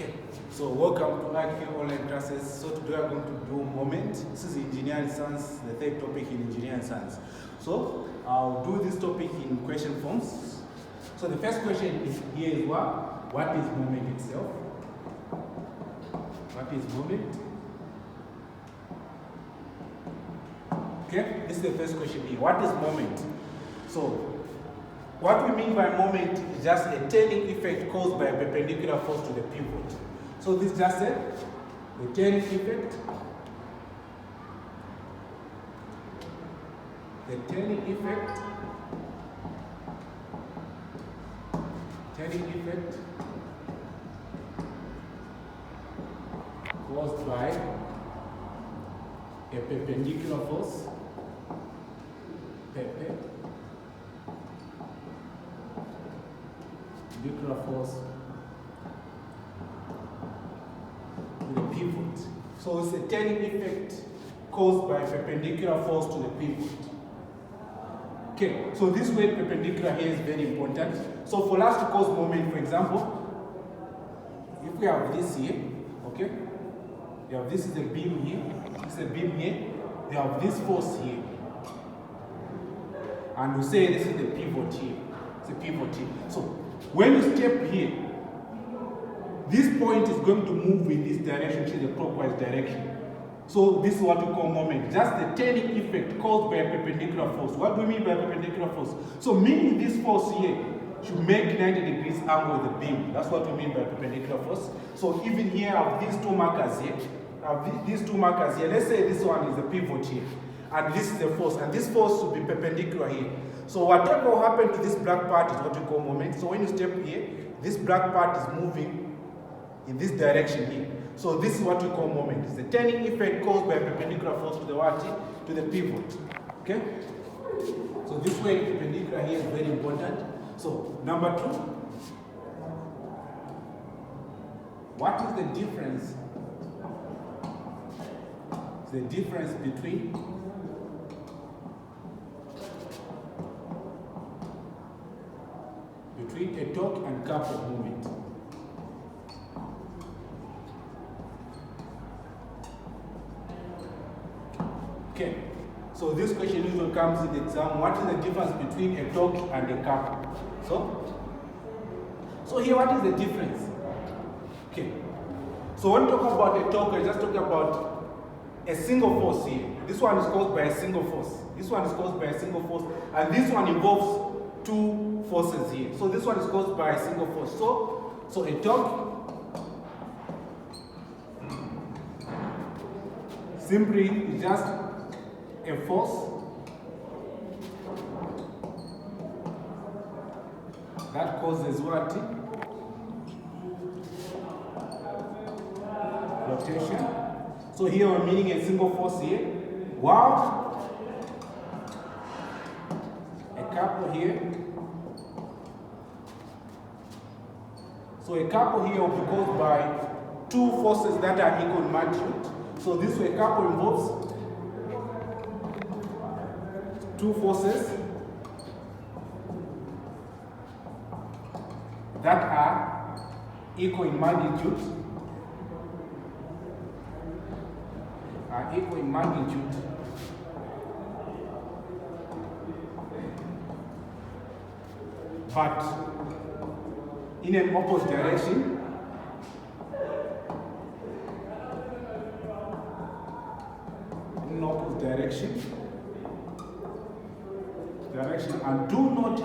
Okay, so welcome to IQ online classes. So today we are going to do moment. This is engineering science, the third topic in engineering science. So I'll do this topic in question forms. So the first question is here is what is moment itself? What is moment? Okay, this is the first question here. What is moment? So what we mean by moment is just a turning effect caused by a perpendicular force to the pivot. So this is just a turning effect. The turning effect. Turning effect caused by a perpendicular force. Perpendicular force to the pivot. So it's a turning effect caused by perpendicular force to the pivot. Okay, so this word perpendicular here is very important. So for us to cause moment, for example, if we have this here, okay, we have this is a beam here, this is a beam here, we have this force here. And we say this is the pivot here. It's a pivot here. So when you step here, this point is going to move in this direction, which is the clockwise direction. So this is what we call moment. Just the turning effect caused by a perpendicular force. What do we mean by perpendicular force? So meaning this force here should make 90 degrees angle with the beam. That's what we mean by perpendicular force. So even here I have these two markers here. I have these two markers here. Let's say this one is the pivot here. And this is the force. And this force should be perpendicular here. So whatever will happen to this black part is what we call moment. So when you step here, this black part is moving in this direction here. So this is what we call moment. It's the turning effect caused by a perpendicular force to the what? To the pivot. Okay? So this way perpendicular here is very important. So number 2. What is the difference? The difference between a torque and curve of movement. Okay, so this question usually comes in the exam. What is the difference between a torque and a curve? So here what is the difference? Okay, so when we talk about a torque, we're just talking about a single force here. This one is caused by a single force. This one is caused by a single force. And this one involves two forces here. So this one is caused by a single force. So a torque simply is just a force that causes what? Rotation. So here we're meaning a single force here. While a couple here. So a couple here will be caused by two forces that are equal in magnitude. So this way a couple involves two forces that are equal in magnitude. But in an opposite direction. And do not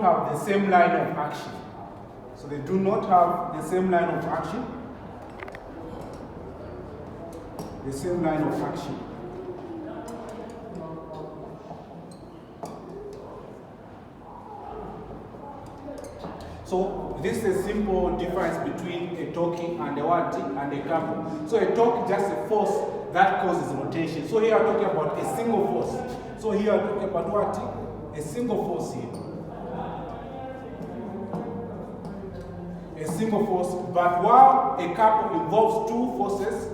have the same line of action. So they do not have the same line of action. The same line of action. So this is a simple difference between a torque and a what? And a curve. So a torque is just a force that causes rotation. So here I'm talking about a single force. So here I'm talking about what? A single force here. A single force. But while a couple involves two forces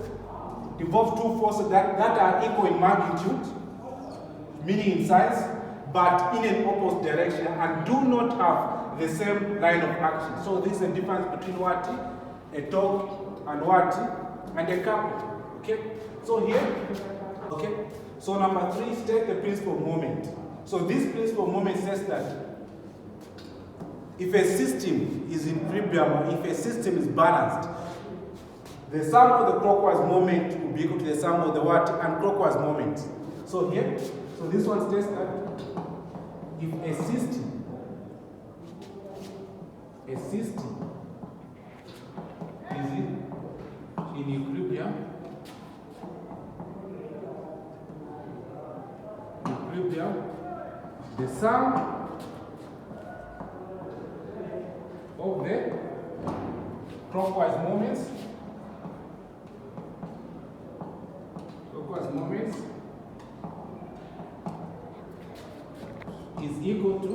that are equal in magnitude, meaning in size, but in an opposite direction and do not have the same line of action. So this is the difference between what? A dog and what? And a couple. Okay? So here, okay? So number 3, state the principle of moment. So this principle of moment says that if a system is in equilibrium, if a system is balanced, the sum of the clockwise moment will be equal to the sum of the what? And clockwise moment. So here, so this one states that if a system is in equilibrium, the sum of the clockwise moments is equal to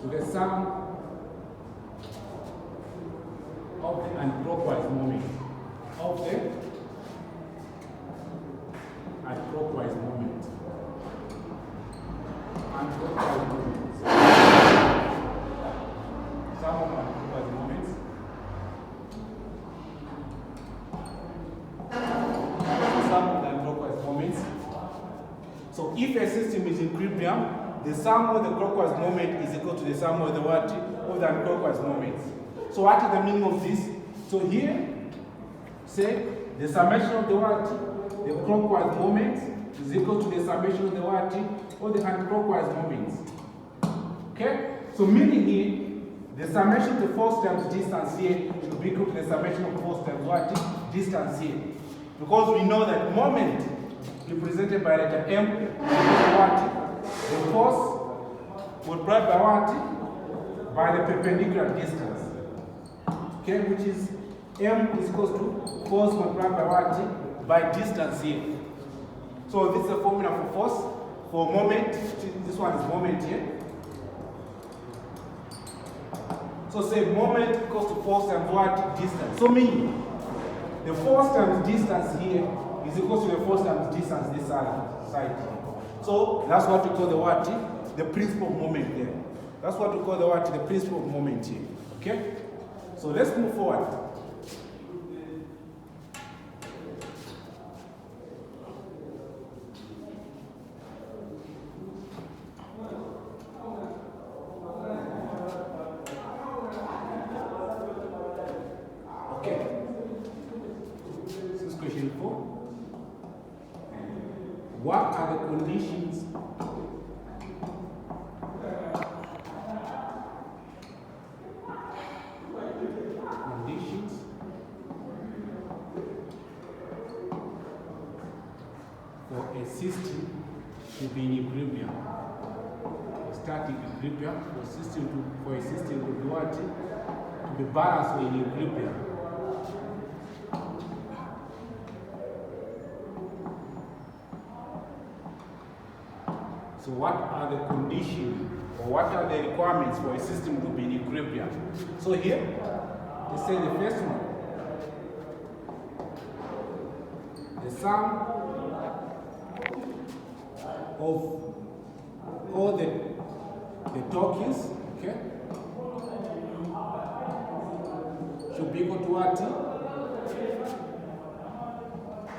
the sum of the anticlockwise moment of the anticlockwise moment. Anticlockwise moments. Sum of anticlockwise moments. Sum of the anticlockwise moments. So if a system is in equilibrium, the sum of the clockwise moment is equal to the sum of the what? Of the anticlockwise moments. So what is the meaning of this? So here, say the summation of the what? The clockwise moments is equal to the summation of the what? Or the anticlockwise moments. Okay? So meaning here, the summation to force times distance here should be equal to the summation of force times what? Distance here. Because we know that moment represented by letter M is what? The force multiplied by what? By the perpendicular distance. Okay, which is M is equal to force multiplied by what? By distance here. So this is the formula for force. For moment, this one is moment here. So say moment equals to force times what? Distance. So meaning the force times distance here is equal to the force times distance this side. So that's what we call the what? The principle of moment there. That's what we call the what? The principle of moment here. Okay? So let's move forward. Okay. This is question 4. What are the conditions for a system to be in equilibrium? Static equilibrium for a system to be what? To be balanced or in equilibrium. So what are the conditions or what are the requirements for a system to be in equilibrium? So here, they say the first one, the sum of all the tokens, okay, should be equal to what?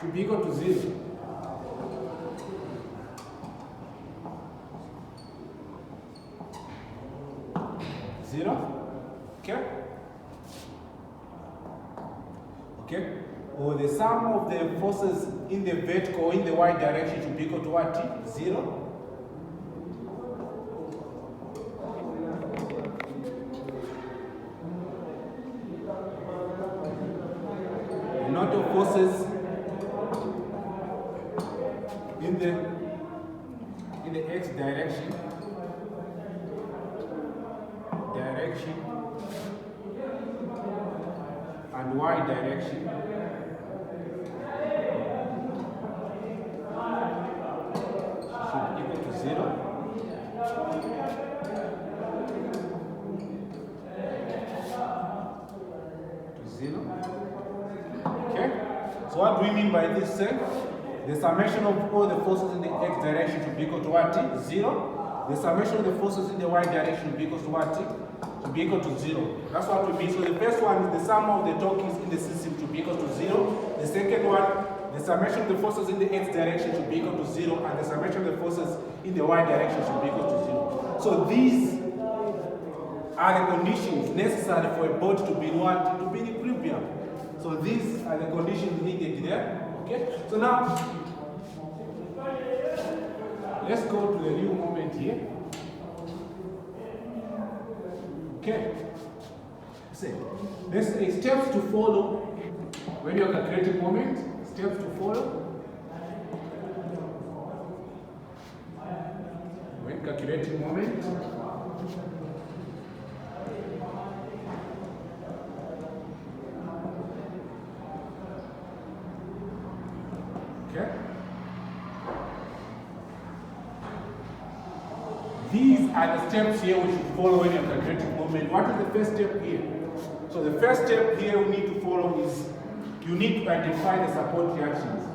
Should be equal to 0. Okay? Okay? Or the sum of the forces in the vertical or in the y direction should be equal to what? 0. And not of forces in the x direction. And y direction should equal to 0. Okay? So what do we mean by this, sir? the summation of all the forces in the x direction should be equal to what? 0. The summation of the forces in the y direction should be equal to what? Should be equal to 0. That's what we mean. So the first one is the sum of the torques in the system should be equal to 0. The second one, the summation of the forces in the x direction should be equal to 0, and the summation of the forces in the y direction should be equal to 0. So these are the conditions necessary for a boat to be in what? To be in equilibrium. So these are the conditions needed there. Okay? So now, let's go to the new moment here. Okay? So, let's say steps to follow when you're calculating moment. Steps to follow when calculating moment. Okay. These are the steps here we should follow when you're calculating moment. What is the first step here? So the first step here we need to follow is you need to identify the support reactions.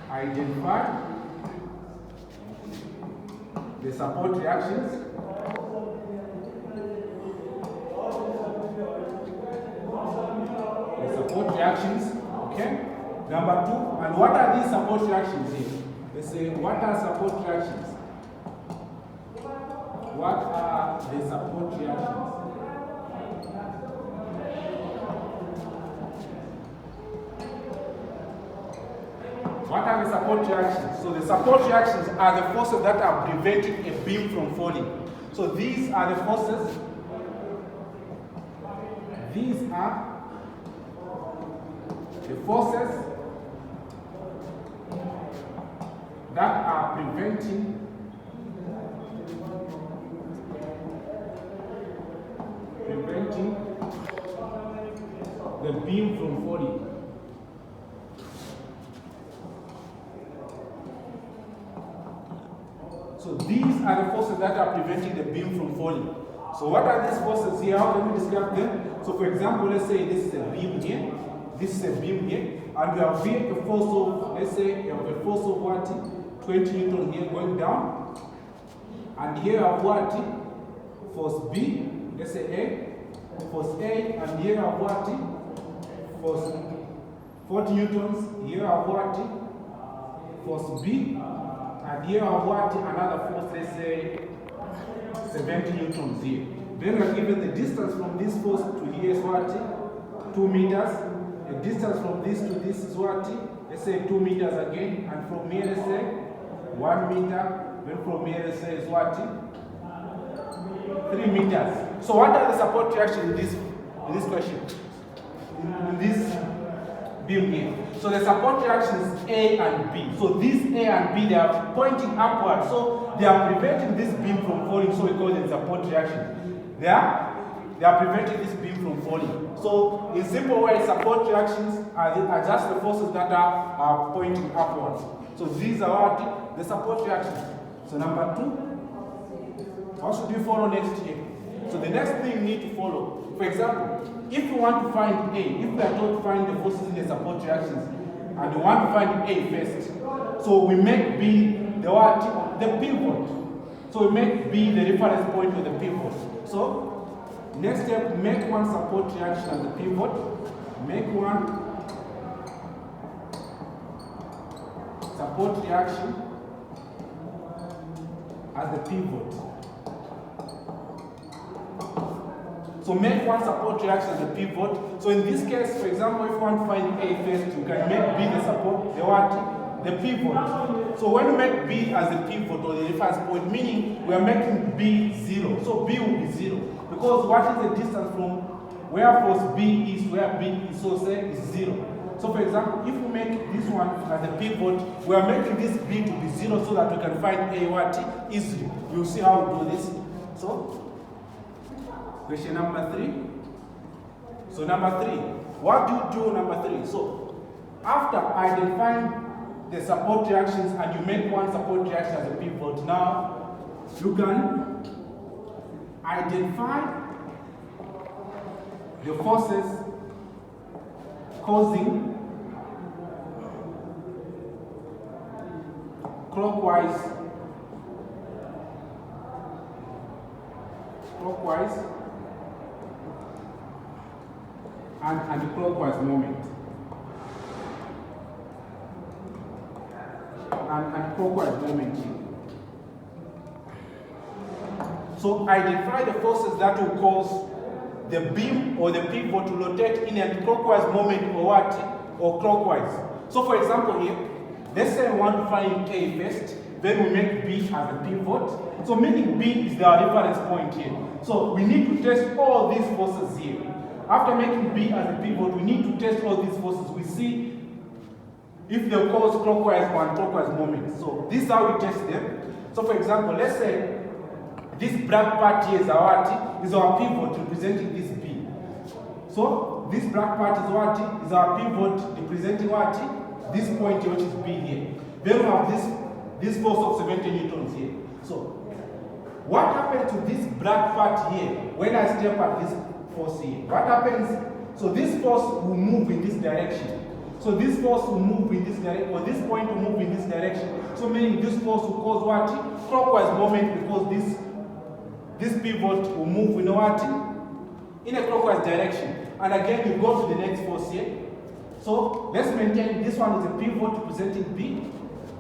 Identify the support reactions. The support reactions, okay? Number 2, and what are these support reactions here? Let's say, what are support reactions? What are the support reactions? What are the support reactions? So the support reactions are the forces that are preventing a beam from falling. So these are the forces. These are the forces that are preventing the beam from falling. So these are the forces that are preventing the beam from falling. So what are these forces here? How can we describe them? So for example, let's say this is a beam here, this is a beam here, and we have here a force of, let's say, you have a force of what? 20 Newton here going down. And here you have what? Force B, let's say A, force A, and here you have what? Force 40 Newtons, here you have what? Force B, and here you have what? Another force, let's say 70 Newtons here. Then we are given the distance from this force to here is what? 2 meters. The distance from this to this is what? Let's say 2 meters again. And from here, let's say 1 meter. Then from here, let's say is what? 3 meters. So what are the support reactions in this question? In this beam here. So the support reactions A and B. So these A and B, they are pointing upward. So they are preventing this beam from falling. So we call them support reactions. They are preventing this beam from falling. So in simple way, support reactions are just the forces that are pointing upwards. So these are what? The support reactions. So number 2, what should we follow next here? So the next thing we need to follow, for example, if we want to find A, if we are told to find the forces in the support reactions, and we want to find A first, so we make B the what? The pivot. So we make B the reference point of the pivot. So next step, make one support reaction as the pivot. Make one support reaction as the pivot. So make one support reaction as a pivot. So in this case, for example, if you want to find A first, you can make B the support, the what? The pivot. So when we make B as the pivot or the reference point, meaning we are making B 0. So B will be 0. Because what is the distance from where force B is, where B is, so say is 0. So for example, if we make this one as a pivot, we are making this B to be 0 so that we can find A what? Easily. You'll see how we do this. So question number 3. So number 3, what do you do number 3? So after identifying the support reactions and you make one support reaction as a pivot, now you can identify the forces causing clockwise and anti-clockwise moment. And anti-clockwise moment here. So identify the forces that will cause the beam or the pivot to rotate in a clockwise moment or what? Or clockwise. So for example here, let's say I want to find A first, then we make B as a pivot. So meaning B is the reference point here. So we need to test all these forces here. After making B as a pivot, we need to test all these forces. We see if they cause clockwise or anti-clockwise moments. So this is how we test them. So for example, let's say this black part here is our pivot representing this B. So this black part is what? Is our pivot representing what? This point here, which is B here. Then we have this force of 70 newtons here. So what happens to this black part here when I step at this force here? What happens? So this force will move in this direction. So this force will move in this direction, or this point will move in this direction. So meaning this force will cause what? Clockwise moment, because this pivot will move in what? In a clockwise direction. And again, you go to the next force here. So let's maintain this one is a pivot representing B.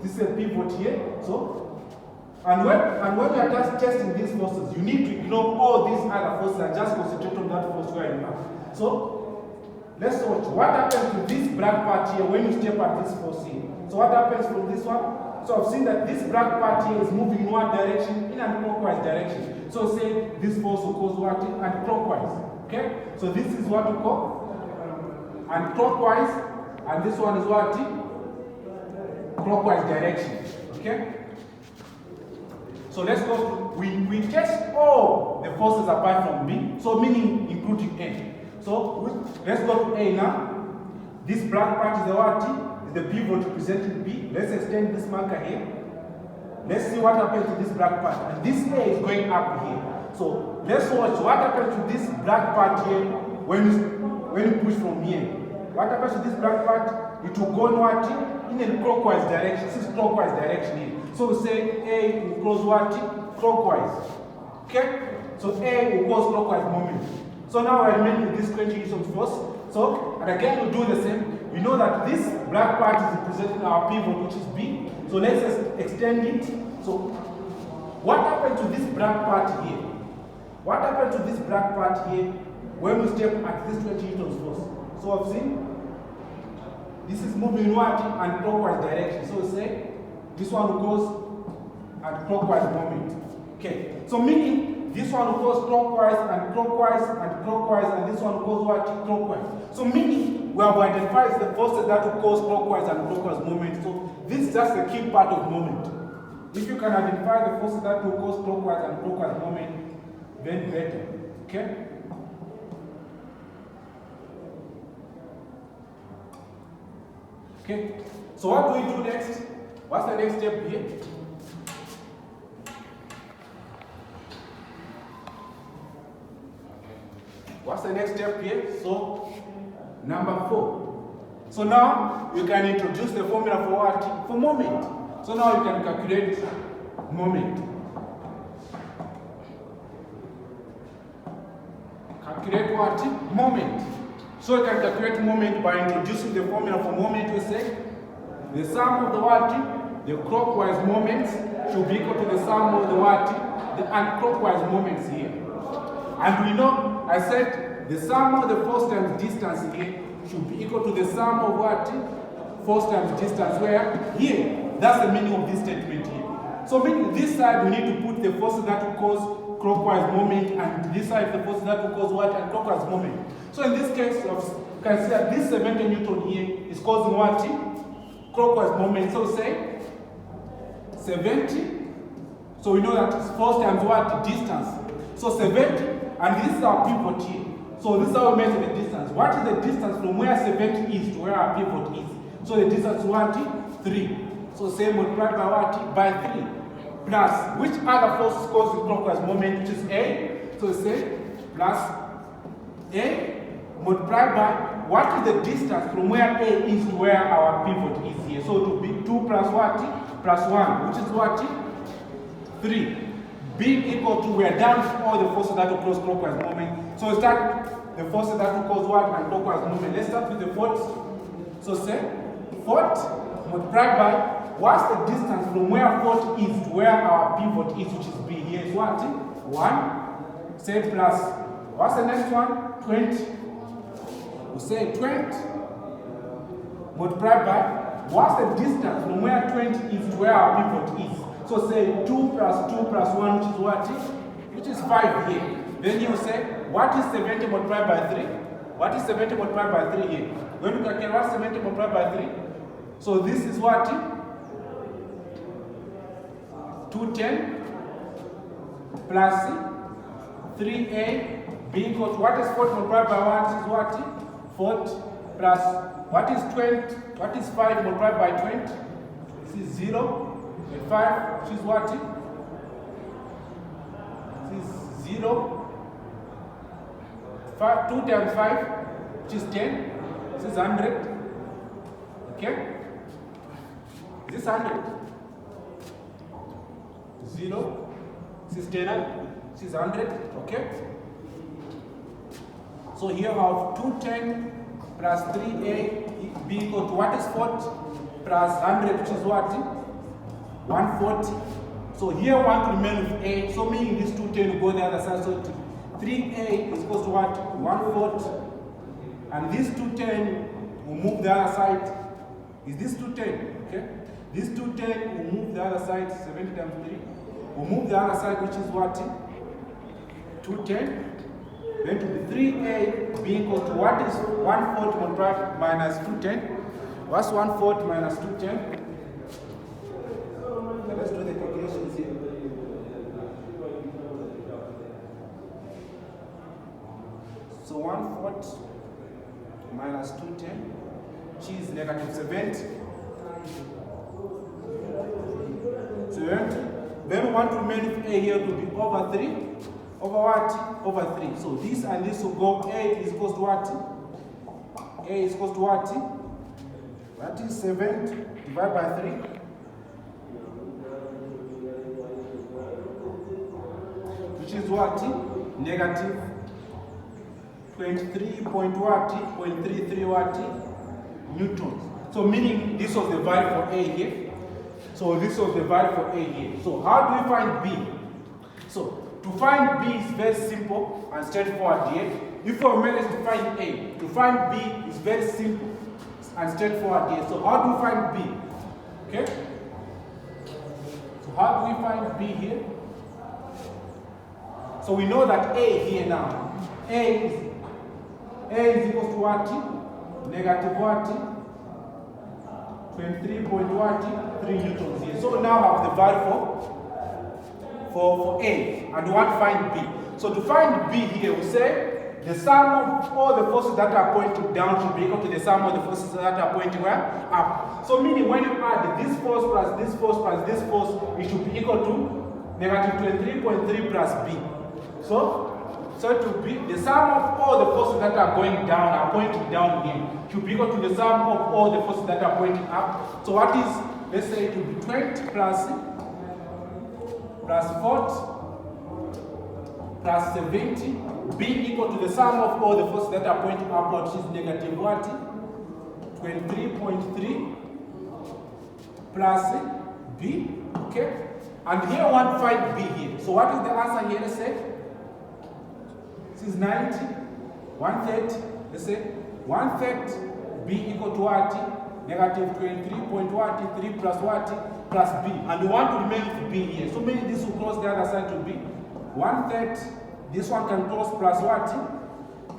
This is a pivot here. So, and when you are just testing these forces, you need to ignore all these other forces and just concentrate on that force where you are. So let's watch what happens to this black part here when you step at this force here. So what happens for this one? So I've seen that this black part here is moving in one direction, in an clockwise direction. So say this force will cause what? Anti-clockwise. Okay? So this is what we call anti-clockwise, and this one is what? Clockwise direction. Okay? So let's go to, we test all the forces apart from B, so meaning including A. So let's go to A now. This black part is the what? Is the pivot representing B. Let's extend this marker here. Let's see what happens to this black part. And this A is going up here. So let's watch what happens to this black part here when you push from here. What happens to this black part? It will go in what? In a clockwise direction. This is clockwise direction here. So we say A will cause what? Clockwise. Okay? So A will cause clockwise moment. So now I remain with this 20 newtons force. So, and again we do the same. We know that this black part is representing our pivot, which is B. So let's extend it. So what happened to this black part here? What happened to this black part here when we step at this 20 newtons force? So I've seen this is moving in what? And clockwise direction. So we say this one will cause anti-clockwise moment. Okay. So meaning this one will cause clockwise and clockwise and clockwise, and this one will cause what? Clockwise. So meaning we have identified the forces that will cause clockwise and clockwise moment. So this is just the key part of moment. If you can identify the forces that will cause clockwise and clockwise moment, then better. Okay? Okay. So what do we do next? What's the next step here? What's the next step here? So, number 4. So now you can introduce the formula for what? For moment. So now you can calculate moment. Calculate what? Moment. So you can calculate moment by introducing the formula for moment. We say the sum of the what? The clockwise moments should be equal to the sum of the what? The anti-clockwise moments here. And we know, I said, the sum of the force times distance here should be equal to the sum of what? Force times distance, where here, that's the meaning of this statement here. So meaning this side, we need to put the forces that will cause clockwise moment, and this side, the forces that will cause what? And clockwise moment. So in this case, you can see that this 70 Newton here is causing what? Clockwise moment. So say 70. So we know that it's force times what? Distance. So 70. And this is our pivot here. So this is how we measure the distance. What is the distance from where 70 is to where our pivot is? So the distance is what? 3. So say multiplied by what? By 3. Plus, which other force is causing clockwise moment, which is A? So we say plus A multiplied by what is the distance from where A is to where our pivot is here? So it will be 2 plus what? plus 1, which is what? 3. Being equal to, we are down to all the forces that will cause clockwise movement. So we start the forces that will cause what? And clockwise movement. Let's start with the force. So say, force multiplied by, what's the distance from where force is to where our pivot is, which is B here, is what? 1. Say plus, what's the next one? 20. We say 20 multiplied by, what's the distance from where 20 is to where our pivot is? So say 2 plus 2 plus 1, which is what? Which is 5 here. Then you say, what is 70 multiplied by 3? What is 70 multiplied by 3 here? When you calculate what's 70 multiplied by 3? So this is what? 210 plus 3a being equal to, what is 40 multiplied by 1? This is what? 40 plus, what is 20? What is 5 multiplied by 20? This is 0. And 5, which is what? This is 0. 5, 2 times 5, which is 10. This is 100. Okay? This is 100. 0. This is 10. This is 100. Okay? So here I have 210 plus 3a be equal to, what is 40 plus 100, which is what? 140. So here 1 remain with a, so meaning this 210 will go the other side. So 3a is equal to what? 140. And this 210 will move the other side. Is this 210? Okay? This 210 will move the other side, 70 times 3. Will move the other side, which is what? 210. Then to be 3a being equal to, what is 140 multiplied minus 210? What's 140 minus 210? Let's do the calculations here. So 140 minus 210, which is negative 70. 70. Then we want to remain with a here to be over 3. Over what? Over 3. So this and this will go, a is equals to what? A is equals to what? That is 70 divided by 3. Which is what? Negative 23 point what? 0.33 what? Newtons. So meaning this was the value for A here. So this was the value for A here. So how do we find B? So to find B is very simple and straightforward here. If we manage to find A, to find B is very simple and straightforward here. So how do we find B? Okay? So how do we find B here? So we know that A here now. A is equal to what? Negative what? 23.3 newtons here. So we now have the value for A, and we want to find B. So to find B here, we say the sum of all the forces that are pointing down should be equal to the sum of the forces that are pointing where? Up. So meaning when you add this force plus this force plus this force, it should be equal to negative 23.3 plus B. So it will be the sum of all the forces that are going down, are pointing down here, should be equal to the sum of all the forces that are pointing up. So what is, let's say it will be 20 plus 40 plus 70 being equal to the sum of all the forces that are pointing upward, which is negative what? 23.3 plus B. Okay? And here I want to find B here. So what is the answer here? Let's say this is 90, 130. Let's say 130 B equal to what? Negative 23.3 plus what? Plus B. And we want to remain with B here. So meaning this will cross the other side to B. 130. This one can cross plus what?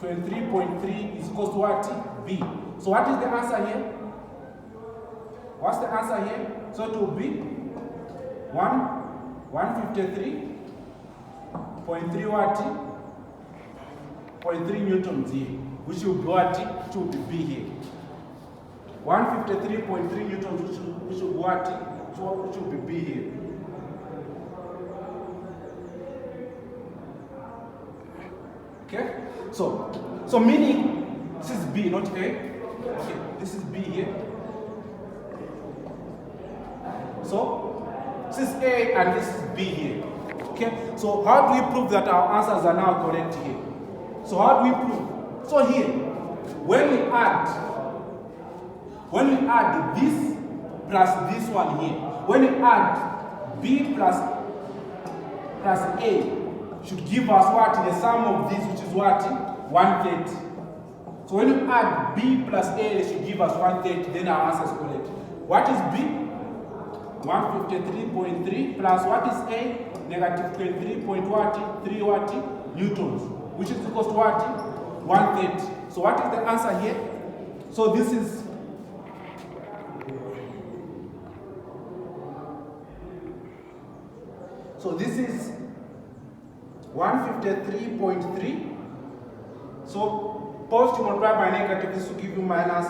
23.3 is equal to what? B. So what is the answer here? What's the answer here? So it will be 153.3 what? 0.3 newtons here, which will be what? It will be B here. 153.3 newtons, which will be what? Which will be B here. Okay? So meaning this is B, not A. Okay, this is B here. So this is A and this is B here. Okay, so how do we prove that our answers are now correct here? So how do we prove? So here, when we add this plus this one here, when we add B plus A should give us what? The sum of this, which is what? 130. So when you add B plus A, it should give us 130, then our answer is correct. What is B? 153.3 plus what is A? Negative 23.3 what? Newtons, which is equal to what? 130. So what is the answer here? So this is this is 153.3. So positive multiplied by negative, this will give you minus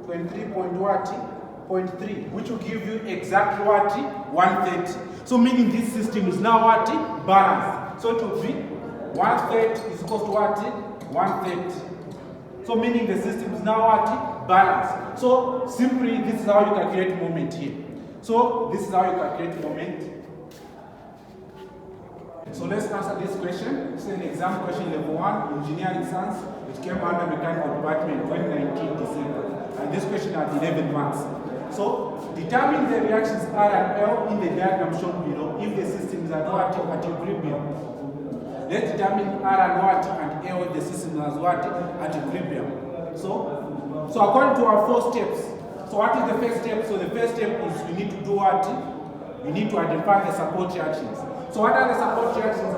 23.3, which will give you exactly what? 130. So meaning this system is now what? Balanced. So it will be 130 is equal to what? 130. So meaning the system is now what? Balanced. So simply this is how you calculate moment here. So this is how you calculate moment. So let's answer this question. It's an exam question level 1, engineering science. It came under mechanical department 2019 December. And this question had 11 marks. So determine the reactions R and L in the diagram shown below if the system is at equilibrium. Let's determine R and what and L if the system is at equilibrium. So according to our 4 steps, so what is the first step? So the first step is we need to do what? We need to identify the support reactions. So what are the support reactions?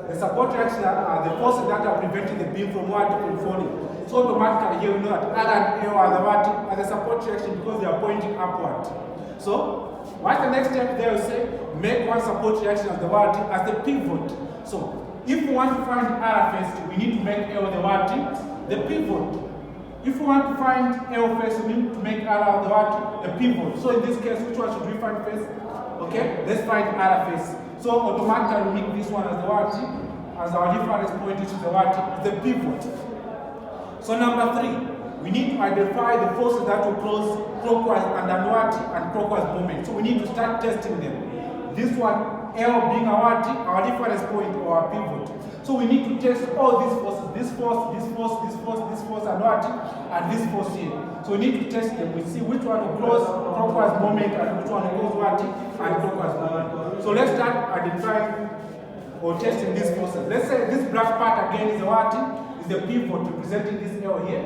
The support reactions are the forces that are preventing the beam from what? From falling. So automatically here we know that R and L are the what? Are the support reaction because they are pointing upward. So what's the next step there? We say make one support reaction as the what? As the pivot. So if we want to find R first, we need to make L the what? The pivot. If we want to find L first, we need to make R the what? The pivot. So in this case, which one should we find first? Okay, let's find R first. So automatically we make this one as the what? As our reference point, which is the what? The pivot. So number 3, we need to identify the forces that will close clockwise and clockwise moment. So we need to start testing them. This one, L being our reference point or our pivot. So we need to test all these forces, this force, this force, this force, this force, and this force here. So we need to test them. We see which one will close clockwise moment and which one will close anti-clockwise moment. So let's start identifying or testing these forces. Let's say this black part again is the what? Is the pivot representing this L here,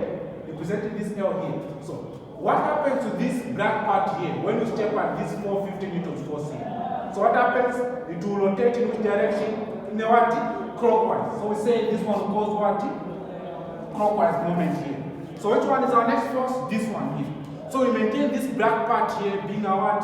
representing this L here. So what happens to this black part here when you step at this 450 newtons force here? So what happens? It will rotate in which direction? In the what? Clockwise. So we say this one will cause what? Clockwise moment here. So which one is our next force? This one here. So we maintain this black part here being our what?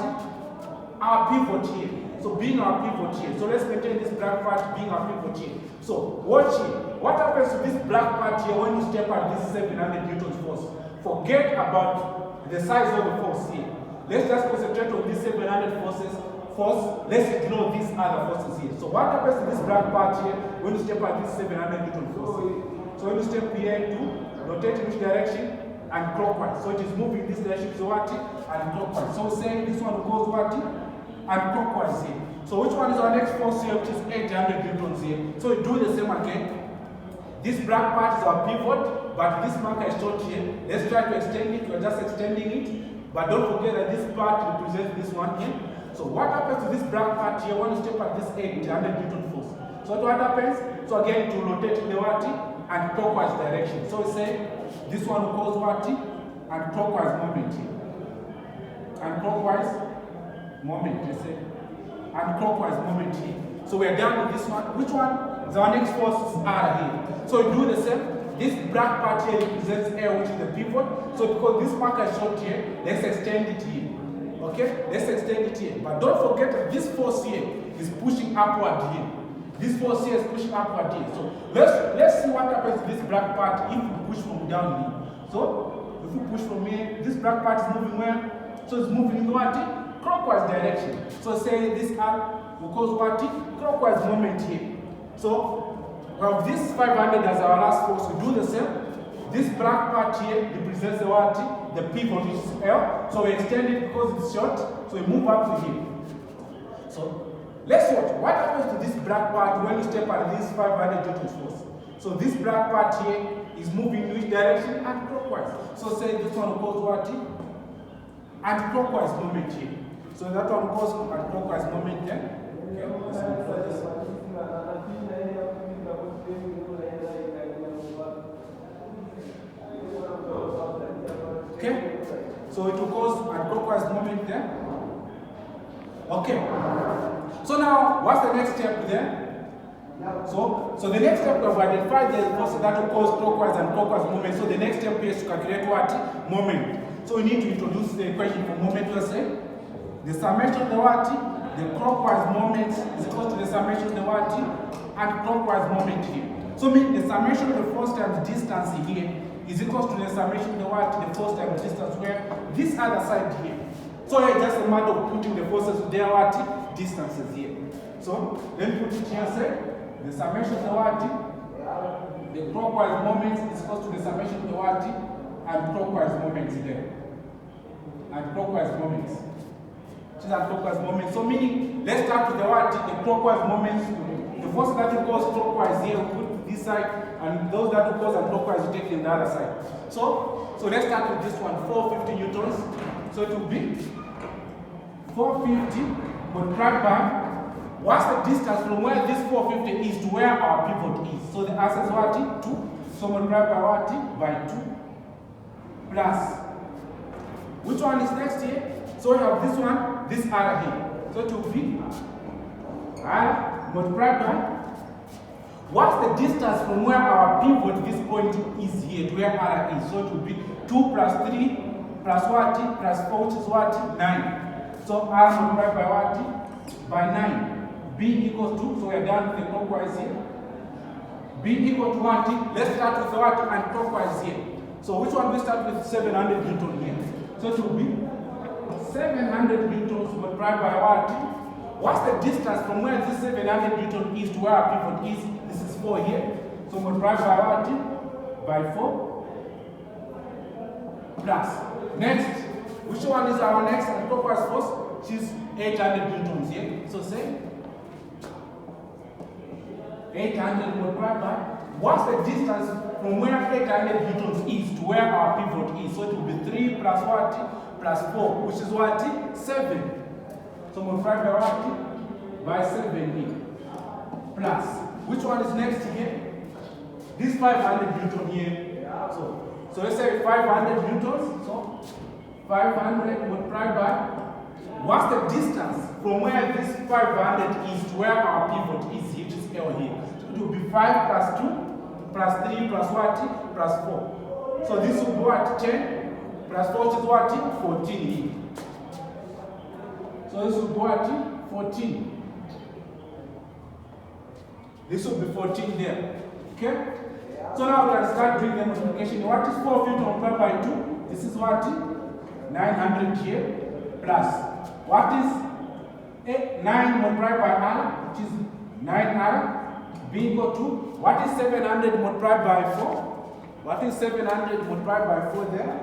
Our pivot here. So being our pivot here. So let's maintain this black part being our pivot here. So watch here. What happens to this black part here when you step at this 700 newtons force? Forget about the size of the force here. Let's just concentrate on these 700 force. Let's ignore these other forces here. So what happens to this black part here when you step at this 700 newton force here? So when you step here to rotate in which direction? And clockwise. So it is moving this direction to what? And clockwise. So say this one goes what? And clockwise here. So which one is our next force here, which is 800 newtons here? So we do the same again. This black part is our pivot, but this marker is short here. Let's try to extend it. We're just extending it. But don't forget that this part represents this one here. So what happens to this black part here when you step at this 800 newton force? So what happens? So again, to rotate in the what? And clockwise direction. So we say this one will cause what? And clockwise moment here. And clockwise moment, let's say. And clockwise moment here. So we're done with this one. Which one? The next forces are here. So we do the same. This black part here represents L, which is the pivot. So because this marker is short here, let's extend it here. Okay? Let's extend it here. But don't forget that this force here is pushing upward here. This force here is pushing upward here. So let's see what happens to this black part if we push from down here. So if we push from here, this black part is moving where? So it's moving in the what? Clockwise direction. So say this arc will cause what? Clockwise moment here. So we have this 500 as our last force. We do the same. This black part here represents the what? The pivot, which is L. So we extend it because it's short. So we move up to here. So let's watch. What happens to this black part when you step at this 500 newtons force? So this black part here is moving in which direction? Anti-clockwise. So say this one goes what? Anti-clockwise moment here. So that one goes anti-clockwise moment there. Okay, so it will cause anti-clockwise moment there. Okay, so now what's the next step there? So the next step we have identified the force that will cause clockwise and clockwise moment. So the next step is to calculate what? Moment. So we need to introduce the equation for moment. Let's say the summation of the what? The clockwise moment is equal to the summation of the what? And clockwise moment here. So mean the summation of the force times distance here is equal to the summation of the what? The force times distance, where this other side here. So it's just a matter of putting the forces with their what? Distances here. So let me put it here, say the summation of the what? The clockwise moment is equal to the summation of the what? And clockwise moments there. And clockwise moments. Which is clockwise moments. So meaning, let's start with the what? The clockwise moments. The force that will cause clockwise here, we put this side, and those that will cause clockwise, we take in the other side. So let's start with this one, 450 newtons. So it will be 450 multiplied by, what's the distance from where this 450 is to where our pivot is? So the answer is what? 2. So multiplied by what? By 2. Plus, which one is next here? So we have this one, this R here. So it will be R multiplied by, what's the distance from where our pivot, this point is here, to where R is? So it will be 2 plus 3 plus what? Plus 4, which is what? 9. So R multiplied by what? By 9. B equals to, so we are done with the clockwise here. B equal to what? Let's start with the what? And clockwise here. So which one we start with? 700 newton here. So it will be 700 newtons multiplied by what? What's the distance from where this 700 newton is to where our pivot is? This is 4 here. So multiplied by what? By 4. Plus. Next. Which one is our next clockwise force? Which is 800 newtons here. So say 800 multiplied by, what's the distance from where 800 newtons is to where our pivot is? So it will be 3 plus what? Plus 4, which is what? 7. So multiplied by what? By 7 here. Plus, which one is next here? This 500 newton here. So let's say 500 newtons. So 500 multiplied by, what's the distance from where this 500 is to where our pivot is here, which is L here? So it will be 5 plus 2 plus 3 plus what? Plus 4. So this will be what? 10 plus 4, which is what? 14 here. So this will be what? 14. This will be 14 there. Okay? So now we can start doing the multiplication. What is 450 multiplied by 2? This is what? 900 here. Plus, what is 9 multiplied by R, which is 9R, be equal to, what is 700 multiplied by 4? What is 700 multiplied by 4 there?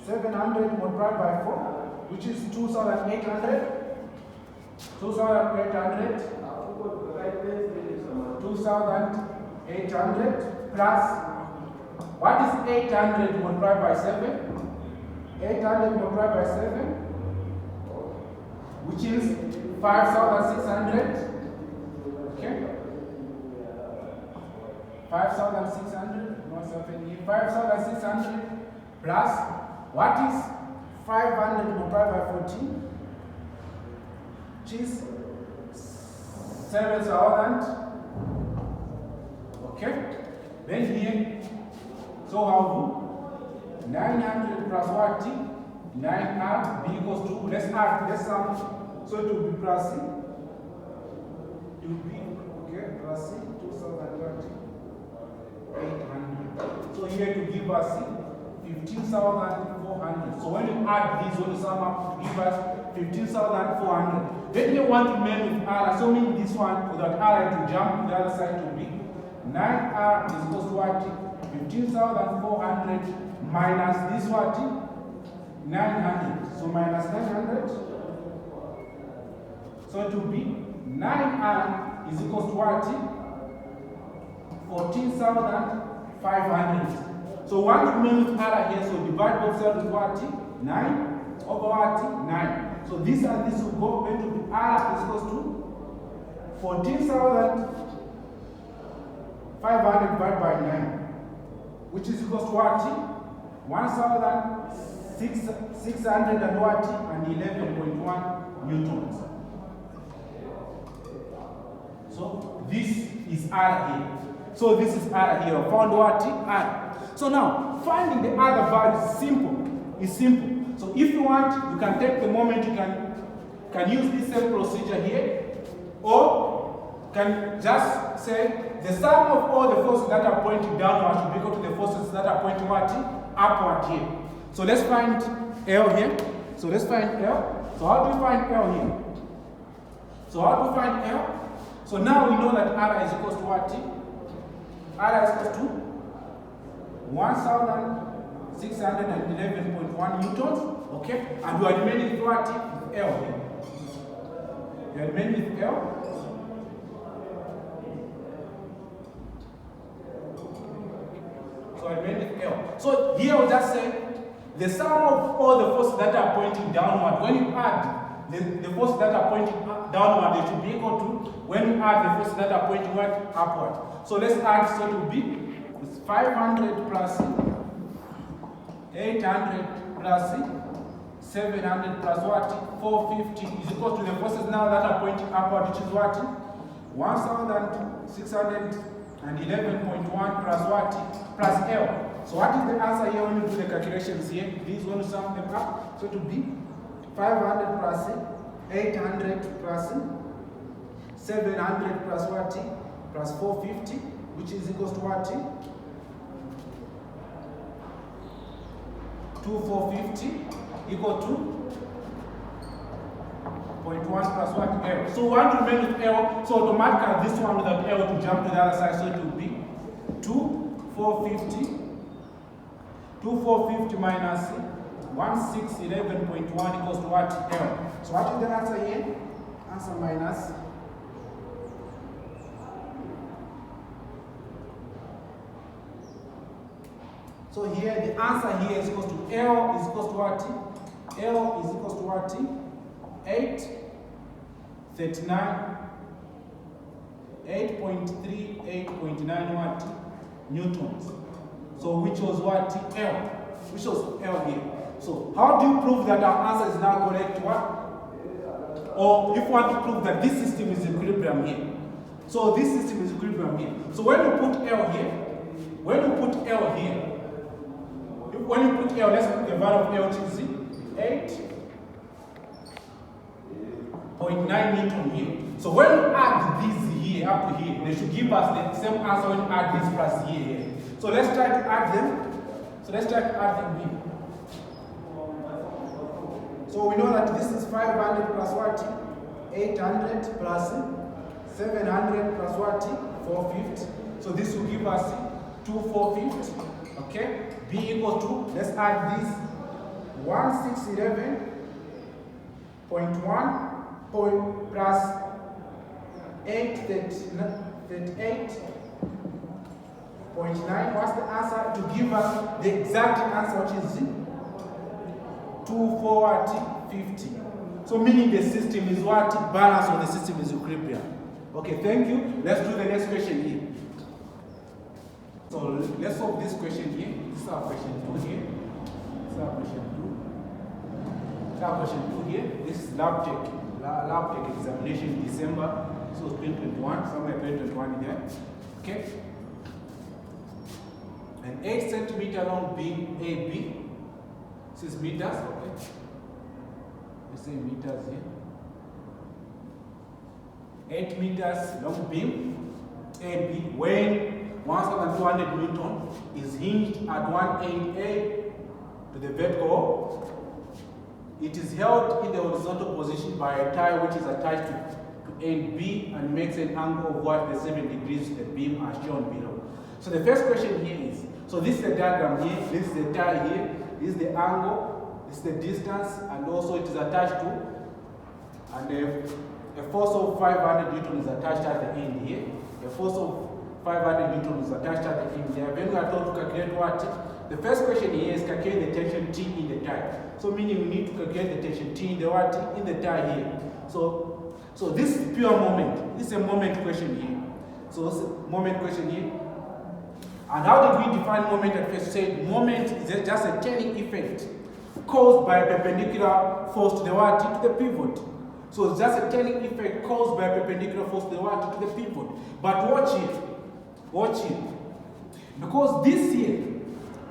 700 multiplied by 4, which is 2,800. 2,800. 2,800 plus, what is 800 multiplied by 7? 800 multiplied by 7, which is 5,600. Okay? 5,600, not 7 here. 5,600 plus, what is 500 multiplied by 14? Which is 7,000. Okay? Then here, so how do 900 plus what? 9R be equals to, let's add, let's sum. So it will be plus C. It will be, okay, plus C, 2,030, 800. So here to give us 15,400. So when you add these, when you sum up, to give us 15,400. Then you want to make with R, assuming this one, without R to jump to the other side to be 9R is equals to what? 15,400 minus this what? 900. So minus 900 So it will be 9R is equals to what? 14,500. So 1 remains with R here, so divide both sides with what? 9 over what? 9. So this and this will go going to be R is equals to 14,500 divided by 9, which is equals to what? 1,600 and what? And 11.1 newtons. So this is R here. So this is R here. Found what? R. So now finding the other value is simple. It's simple. So if you want, you can take the moment, you can use this same procedure here, or can just say the sum of all the forces that are pointing downward should be equal to the forces that are pointing what? Upward here. So let's find L here. So let's find L. So how do we find L here? So how do we find L? So now we know that R is equals to what? R is equals to 1,611.1 newtons. Okay? And we are remaining with what? L here. We are remaining with L. So I remain with L. So here we'll just say the sum of all the forces that are pointing downward, when you add the forces that are pointing downward, they should be equal to when you add the forces that are pointing what? Upward. So let's add, so it will be 500 plus 800 plus 700 plus what? 450 is equal to the forces now that are pointing upward, which is what? 1,611.1 plus what? Plus L. So what is the answer here when you do the calculations here? These when you sum them up, so it will be 500 plus 800 plus 700 plus what? Plus 450, which is equals to what? 2450 equal to 0.1 plus what? L. So 1 remains with L, so automatically this one without L to jump to the other side, so it will be 2450 minus 1611.1 equals to what? L. So what is the answer here? Answer minus. So here the answer here is equals to L is equals to what? L is equals to what? 8.38.9 what? Newtons. So which was what? L. Which was L here. So how do you prove that our answer is now correct? What? Or if you want to prove that this system is equilibrium here. So this system is equilibrium here. So when you put L here, when you put L here, when you put L, let's put the value of L, which is 8.9 Newton here. So when you add this here up to here, they should give us the same answer when you add this plus here. So let's try to add them. So let's try to add them here. So we know that this is 500 plus what? 800 plus 700 plus what? 450. So this will give us 2450. Okay? B equals to, let's add this 1611.1 plus 838.9. What's the answer? To give us the exact answer, which is 2450. So meaning the system is what? Balance, or the system is equilibrium. Okay, thank you. Let's do the next question here. So let's solve this question here. This is our question 2 here. This is our question 2. This is our question 2 here. This is lab tech examination in December. So 2021, somewhere 2021 here. Okay. An 8 centimeter long beam AB. 6 meters, okay. Let's say meters here. 8 meters long beam AB weighing 1,200 Newton is hinged at one end A to the vertical. It is held in the horizontal position by a tie which is attached to end B and makes an angle of what? The 7 degrees to the beam as shown below. So the first question here is, so this is the diagram here, this is the tie here, this is the angle, this is the distance, and also it is attached to, and a force of 500 Newton is attached at the end here. A force of 500 Newton is attached at the end here. Then we are told to calculate what? The first question here is calculate the tension T in the tie. So meaning we need to calculate the tension T in the what? In the tie here. So this is pure moment. This is a moment question here. So it's a moment question here. And how did we define moment at first? Said moment is just a turning effect caused by a perpendicular force to the what? To the pivot. So it's just a turning effect caused by a perpendicular force to the what? To the pivot. But watch here. Watch here. Because this here,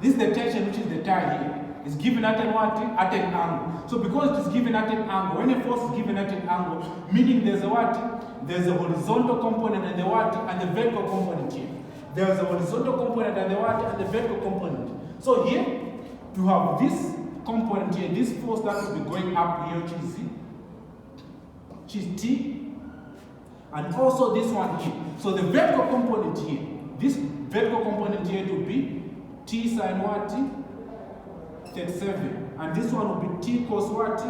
this is the tension which is the tie here, is given at an what? At an angle. So because it is given at an angle, when a force is given at an angle, meaning there's a what? There's a horizontal component and the what? And the vertical component here. There's a horizontal component and the what? And the vertical component. So here, to have this component here, this force that will be going up here, which is T, and also this one here. So the vertical component here, this vertical component here will be T sine what? 37. And this one will be T cos what?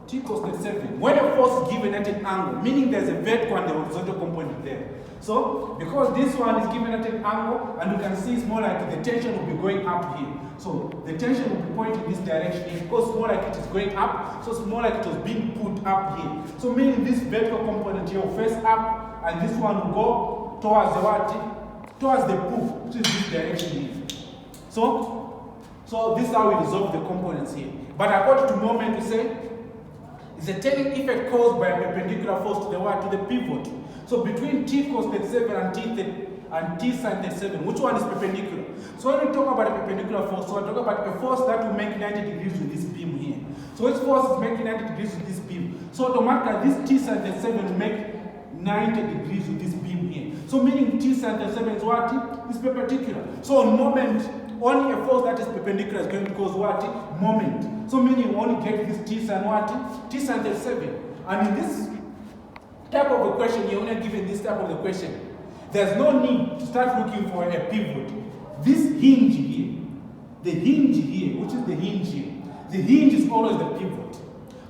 T cos 37. When a force is given at an angle, meaning there's a vertical and the horizontal component there. So, because this one is given at an angle, and you can see it's more like the tension will be going up here. So, the tension will be pointing this direction here, because more like it is going up, so it's more like it was being put up here. So, meaning this vertical component here will face up, and this one will go towards the what? Towards the poop, which is this direction here. So this is how we resolve the components here. But according to moment, we say it's a turning effect caused by a perpendicular force to the what? To the pivot. So between T cos 37 and T sin 37, which one is perpendicular? So when we talk about a perpendicular force, so we're talking about a force that will make 90 degrees with this beam here. So which force is making 90 degrees with this beam? So automatically this T sin 37 will make 90 degrees with this beam here. So meaning T sin 37 is what? Is perpendicular. So on moment, only a force that is perpendicular is going to cause what? Moment. So meaning we only get this T sin what? T sin 37. And in this type of a question, you're only given this type of the question, there's no need to start looking for a pivot. This hinge here, the hinge here, which is the hinge here, the hinge is always the pivot.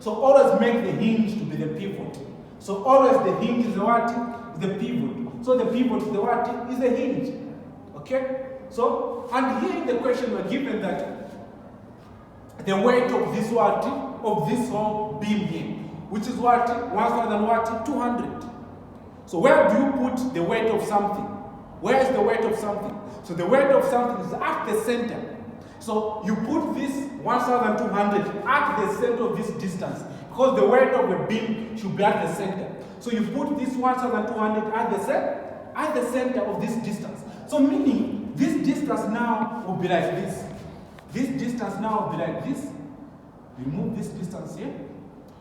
So always make the hinge to be the pivot. So always the hinge is the what? Is the pivot. So the pivot is the what? Is the hinge. Okay? So, and here in the question we're given that the weight of this what? Of this whole beam here, which is what? 1,200. So where do you put the weight of something? Where is the weight of something? So the weight of something is at the center. So you put this 1,200 at the center of this distance, because the weight of the beam should be at the center. So you put this 1,200 at the center of this distance. So meaning this distance now will be like this. This distance now will be like this. Remove this distance here.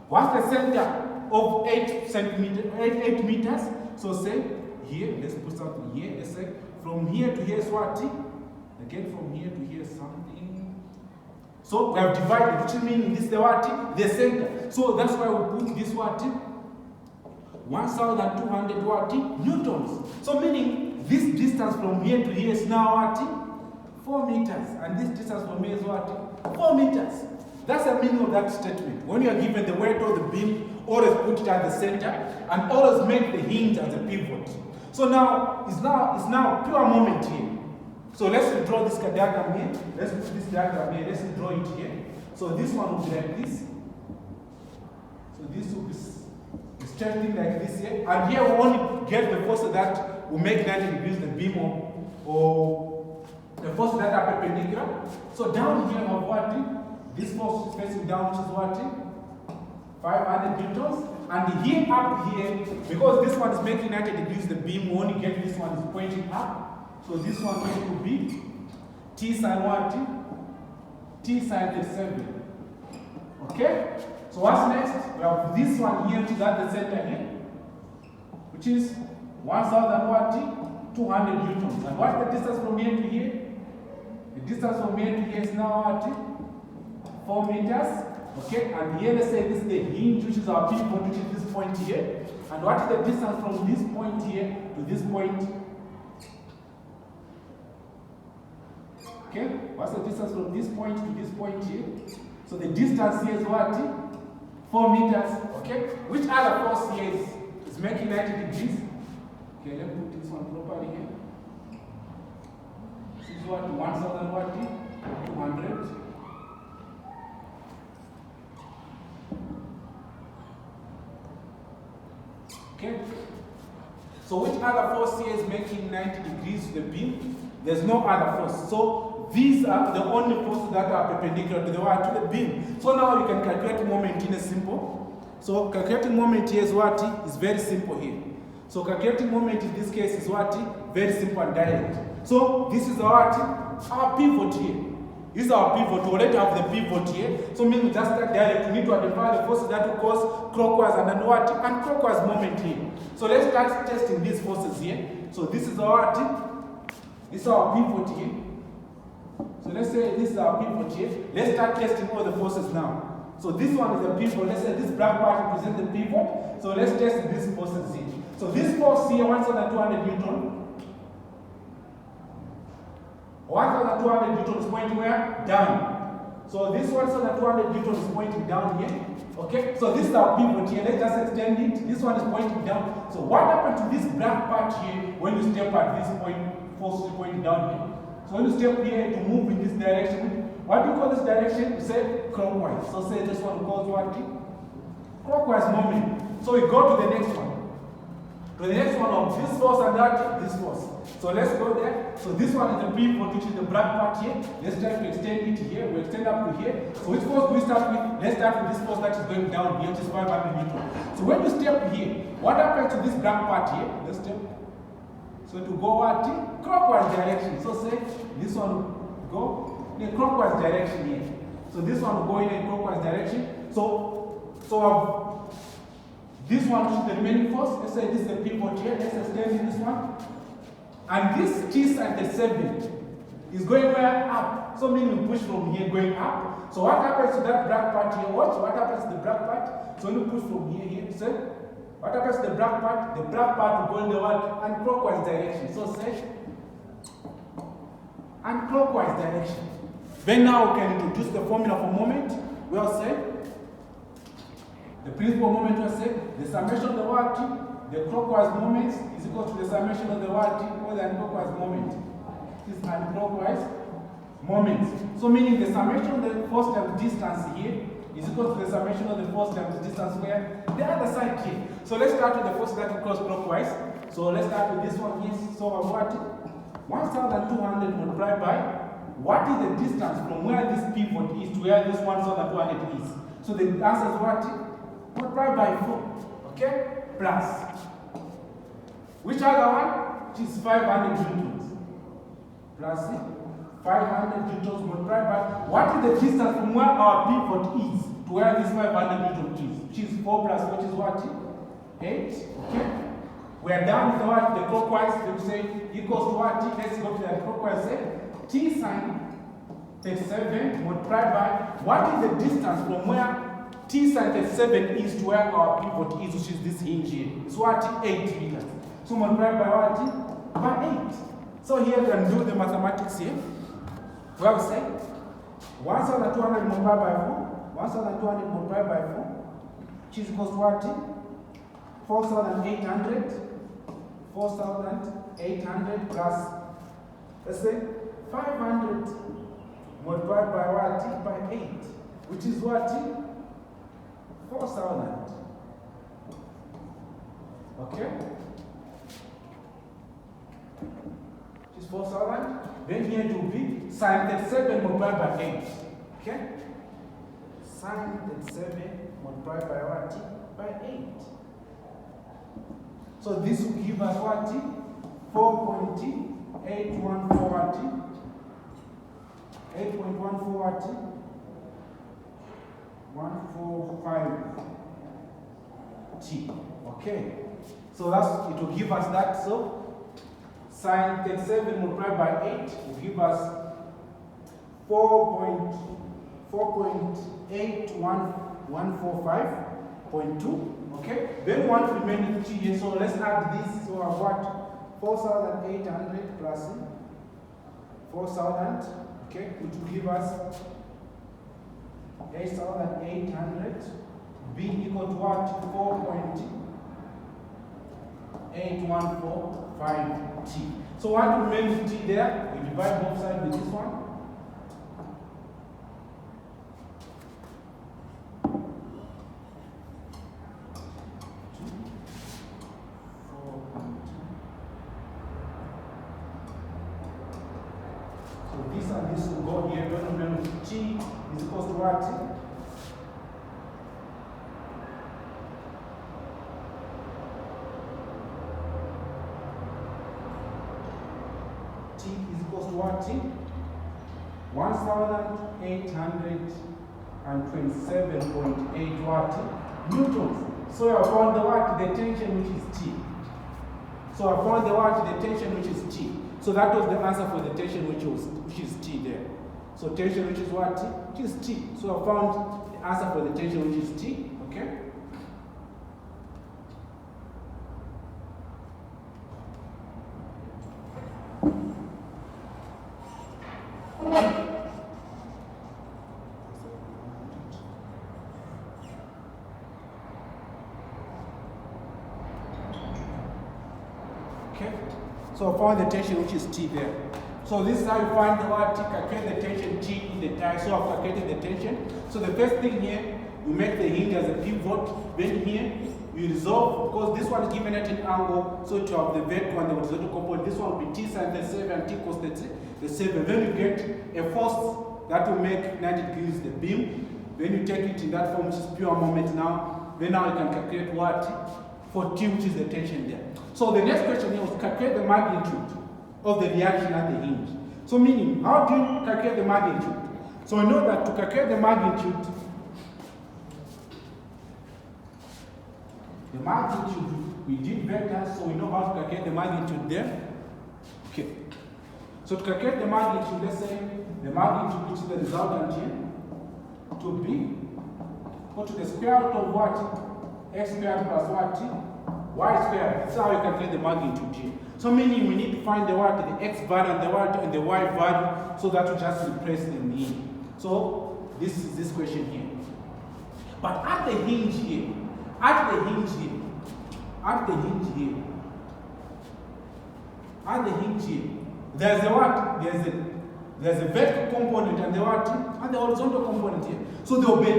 What's the center of 8 meters? So say here, let's put something here. Let's say from here to here is what? Again, from here to here is something. So we have divided, which means this is the what? The center. So that's why we put this what? 1,200 what? Newtons. So meaning this distance from here to here is now what? 4 meters. And this distance from here is what? 4 meters. That's the meaning of that statement. When you are given the weight of the beam, always put it at the center and always make the hinge as a pivot. So now it's now pure moment here. So let's draw this diagram here. Let's put this diagram here. Let's draw it here. So this one will be like this. So this will be straight like this here. And here we only get the forces that will make 90 degrees the beam or the forces that are perpendicular. So down here we have what? This force is facing down, which is what? 500 newtons. And here up here, because this one is making 90 degrees the beam, we only get this one is pointing up. So this one will be T sine what? T sine 37. Okay? So what's next? We have this one here, which is at the center here, which is 1,200 newtons. And what's the distance from here to here? The distance from here to here is now what? 4 meters. Okay? And here, let's say this is the hinge, which is our pivot, which is this point here. And what is the distance from this point here to this point? Okay? What's the distance from this point to this point here? So the distance here is what? 4 meters, okay? Which other force here is making 90 degrees? Okay, let's put this one properly here. This is what, 1000 watt, 200. Okay? So which other force here is making 90 degrees to the beam? There's no other force. So these are the only forces that are perpendicular to the beam. So now you can calculate moment in a simple. So calculating moment here is what? Is very simple here. So calculating moment in this case is what? Very simple and direct. So this is our pivot here. This is our pivot. We already have the pivot here. So meaning just that direct. We need to identify the forces that will cause clockwise and then what? And clockwise moment here. So let's start testing these forces here. So this is our pivot here. So let's say this is our pivot here. Let's start testing all the forces now. So this one is the pivot. Let's say this black part represents the pivot. So let's test these forces here. So this force here, 1200 Newton. 1200 Newton is pointing where? Down. So this 1200 Newton is pointing down here. Okay? So this is our pivot here. Let's just extend it. This one is pointing down. So what happened to this black part here when you step at this point, force is pointing down here? So when you step here to move in this direction, what do you call this direction? We say clockwise. So say this one calls what? Clockwise moment. So we go to the next one. To the next one of this force and that, this force. So let's go there. So this one is the pivot, which is the black part here. Let's try to extend it here. We extend up to here. So which force do we start with? Let's start with this force that is going down here, which is 500 Newton. So when you step here, what happens to this black part here? Let's step. So to go what? Clockwise direction. So say this one go in a clockwise direction here. So this one will go in a clockwise direction. So this one is the remaining force. Let's say this is the pivot here. Let's extend this one. And this T sine 37 is going where? Up. So meaning we push from here going up. So what happens to that black part here? What happens to the black part? So when you push from here, say, what happens to the black part? The black part will go in the what? And clockwise direction. So say, and clockwise direction. Then now we can introduce the formula for moment. We'll say, the principal moment will say, the summation of the what? The clockwise moment is equal to the summation of the what? Or the anti-clockwise moment. This is anti-clockwise moment. So meaning the summation of the force times distance here is equal to the summation of the force times distance where? The other side here. So let's start with the force that will cross clockwise. So let's start with this one. Yes. So what? 1200 multiplied by what is the distance from where this pivot is to where this 1200 is? So the answer is what? Multiplied by 4. Okay? Plus. Which other one? It is 500 newtons. Plus 500 newtons multiplied by what is the distance from where our pivot is to where this 500 newton is? Which is 4 plus which is what? 8. Okay? We are done with the what? The clockwise. Let's say equals to what? Let's go to the clockwise. Say T sine 37 multiplied by what is the distance from where T sine 37 is to where our pivot is, which is this hinge here. It's what? 8 meters. So multiplied by what? By 8. So here we can do the mathematics here. We have said 1200 multiplied by 4. 1200 multiplied by 4. Which is equals to what? 4,800. 4,800 plus, let's say, 500 multiplied by what? By 8. Which is what? 4,000. Okay? Which is 4,000. Then here it will be sine 37 multiplied by 8. Okay? Sine 37 multiplied by what? By 8. So this will give us what? 4.814 watt. 8.14 watt. 145 T. Okay. So that's it will give us that. So sine 37 multiplied by 8 will give us 4.81145.2. Okay. Then one remaining T here. So let's add this. So I have what? 4,800 plus 4,000. Okay. Which will give us 8,800 B equal to what? 4.8145 T. So what remains T there? We divide both sides with this one. This and this will go here. Don't remember T is equal to what? T is equal to what? 1,827.8 watt newtons. So I found the what? The tension which is T. So I found the what? The tension which is T. So that was the answer for the tension which is T there. So tension which is what? T is T. So I found the answer for the tension which is T. Okay? Okay? So I found the tension which is T there. So this is how you find the what? Calculate the tension T in the tie. So I've calculated the tension. So the first thing here, we make the hinge as a pivot. Then here, we resolve, because this one is given at an angle, so to have the vertical and the horizontal component, this one will be T sin 37 and T cos 37. Then you get a force that will make 90 degrees the beam. Then you take it in that form, which is pure moment now. Then now you can calculate what? For T, which is the tension there. So the next question here was calculate the magnitude of the reaction at the hinge. So meaning, how do you calculate the magnitude? So we know that to calculate the magnitude, we did vectors, so we know how to calculate the magnitude there. Okay. So to calculate the magnitude, let's say the magnitude which is the resultant here, to be equal to the square root of what? X squared plus what? Y squared. That's how you calculate the magnitude here. So meaning we need to find the what? The X value and the what? And the Y value, so that we just replace them here. So this is this question here. But at the hinge here, there's a what? There's a vertical component and the what? And the horizontal component here. So there will be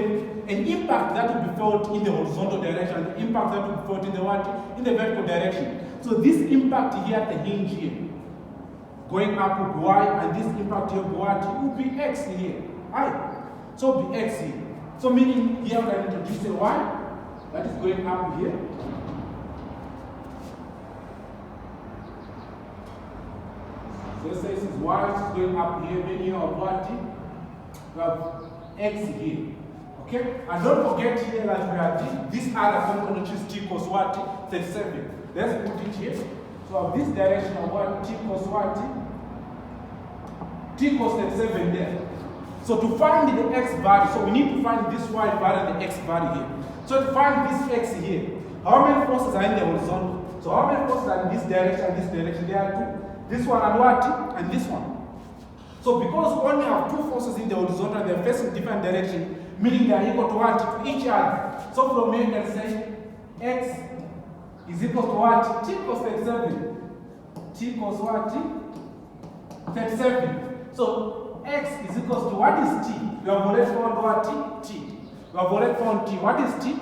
an impact that will be felt in the horizontal direction, and the impact that will be felt in the what? In the vertical direction. So this impact here at the hinge here, going up will be Y, and this impact here will be what? It will be X here. I. So it will be X here. So meaning here we can introduce a Y that is going up here. So let's say this is Y is going up here, then you have what? We have X here. Okay? And don't forget here that we have this other component which is T cos what? 37. Let's put it here. So of this direction of what? T cos what? T cos 37 there. So to find the X value, so we need to find this Y value and the X value here. So to find this X here, how many forces are in the horizontal? So how many forces are in this direction and this direction? There are two. This one and what? And this one. So because we only have two forces in the horizontal, they are facing different direction, meaning they are equal to what? To each other. So from here you can say X is equal to what? T cos 37. T cos what? 37. So X is equal to what is T? We have already found what? T. We have already found T. What is T?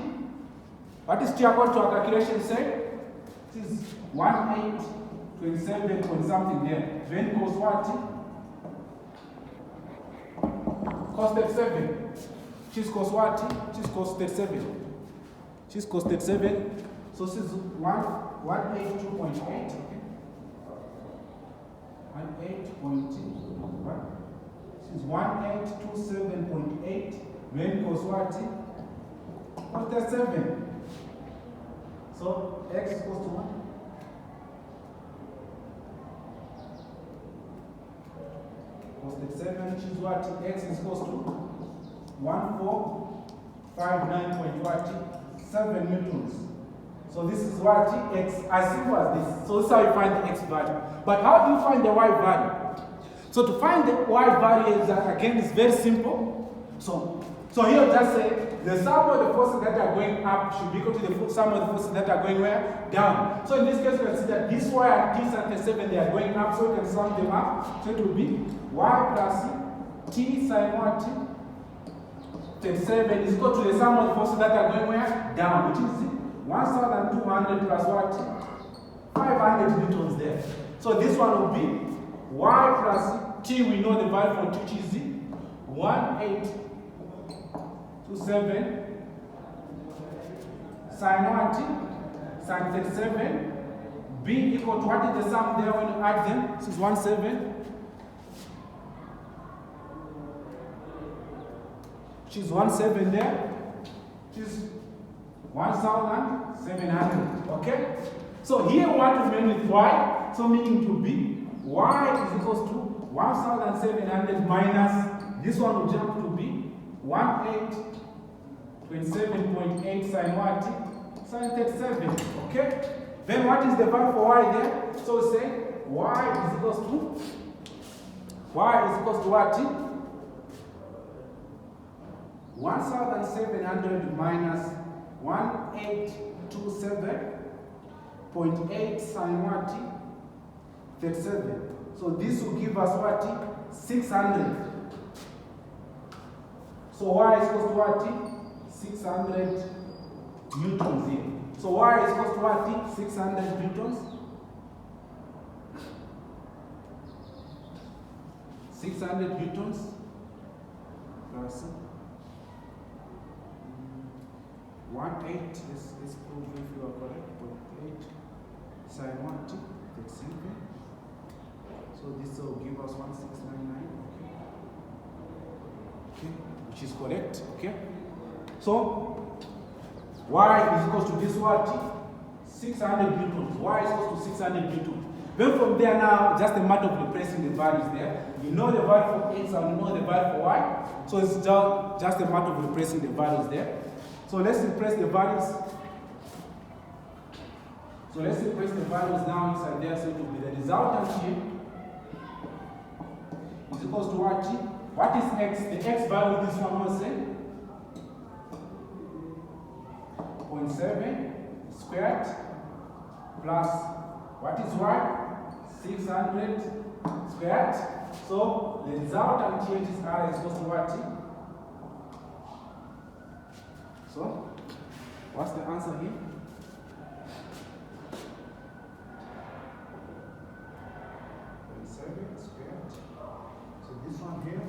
What is T according to our calculation say? It is 1827 point something there. Then cos what? Cos 37. She's cos what? She's cos 37. She's cos 37. So this is 182.8. Okay. 182.1. This is 1827.8. Then cos what? Cos 37. So X is equal to 1. Cos 37, which is what? X is equal to 1459.7 newtons. So this is what? X, as simple as this. So this is how you find the X value. But how do you find the Y value? So to find the Y value is again is very simple. So here just say the sum of the forces that are going up should be equal to the sum of the forces that are going where? Down. So in this case, you can see that this y and t sine 37, they are going up, so we can sum them up. So it will be y plus t sine what? 37 is equal to the sum of the forces that are going where? Down, which is 1,200 plus what? 500 newtons there. So this one will be y plus t, we know the value for t, which is 1827 sine what? Sine 37 b equal to what is the sum there when you add them? This is 17, which is 17 there, which is 1,700. Okay? So here we want to remain with y, so meaning to be y is equals to 1,700 minus, this one will jump to be 1827.8 sine what? Sine 37. Okay? Then what is the value for y there? So we say y is equals to what? 1,700 minus 1827.8 sine what? 37. So this will give us what? 600. So y is equals to what? 600 newtons here. So y is equals to what? 600 newtons. 600 newtons plus 18, let's prove if you are correct, 0.8 sine 1 t, that's simple. So this will give us 1699, okay, which is correct, okay. So y is equal to this what? 600 newtons. Y is equal to 600 newtons. Then from there now, just a matter of replacing the values there. You know the value for x and you know the value for y. So it's just a matter of replacing the values there. So let's replace the values. So let's replace the values now inside there. So it will be the resultant here is equals to what? What is x? The x value, this one was 0.7 squared plus what is y? 600 squared. So the resultant here is r is equals to what? So what's the answer here? 0.7 squared. So this one here.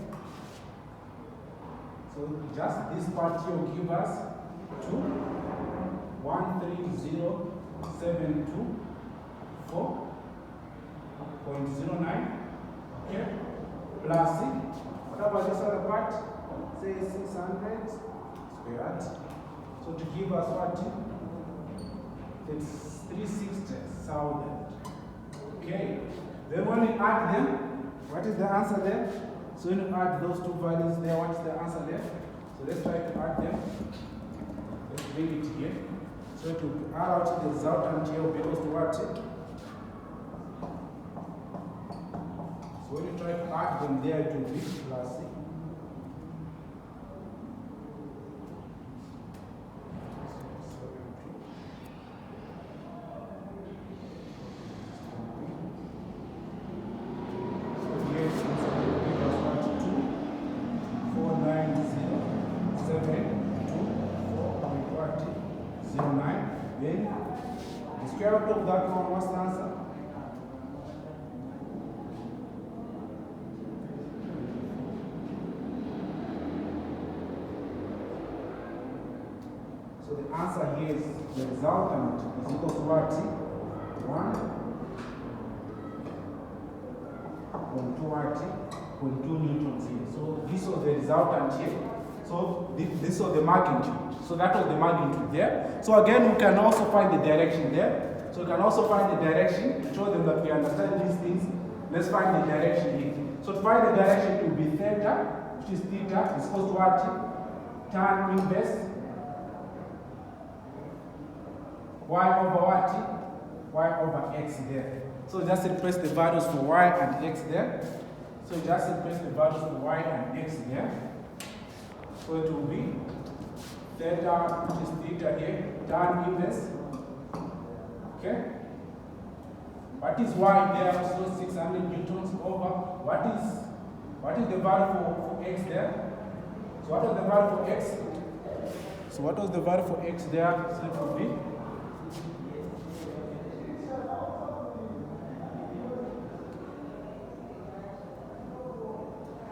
So just this part here will give us 130,724.09. Okay. Plus what about this other part? Say 600 squared. So to give us what? It's 360,000. Okay. Then when we add them, what is the answer there? So when you add those two values there, what is the answer there? So let's try to add them. Let's bring it here. So to add out the resultant here will be equal to what? So when you try to add them there, it will be plus 09. Then the square root of that one, what's the answer? So the answer here is the resultant is equal to what? 1.2 newtons here. So this was the resultant here. So this was the magnitude. So that was the magnitude there. So again, we can also find the direction there. So we can also find the direction to show them that we understand these things. Let's find the direction here. So to find the direction, it will be theta, which is theta, is equal to what? Tan inverse y over what? Y over x there. So just replace the values for y and x there. So just replace the values for y and x there. So it will be theta, which is theta here, tan inverse. Okay? What is y there? So 600 newtons over. What is the value for x there? So what was the value for x? So what was the value for x there? So it would be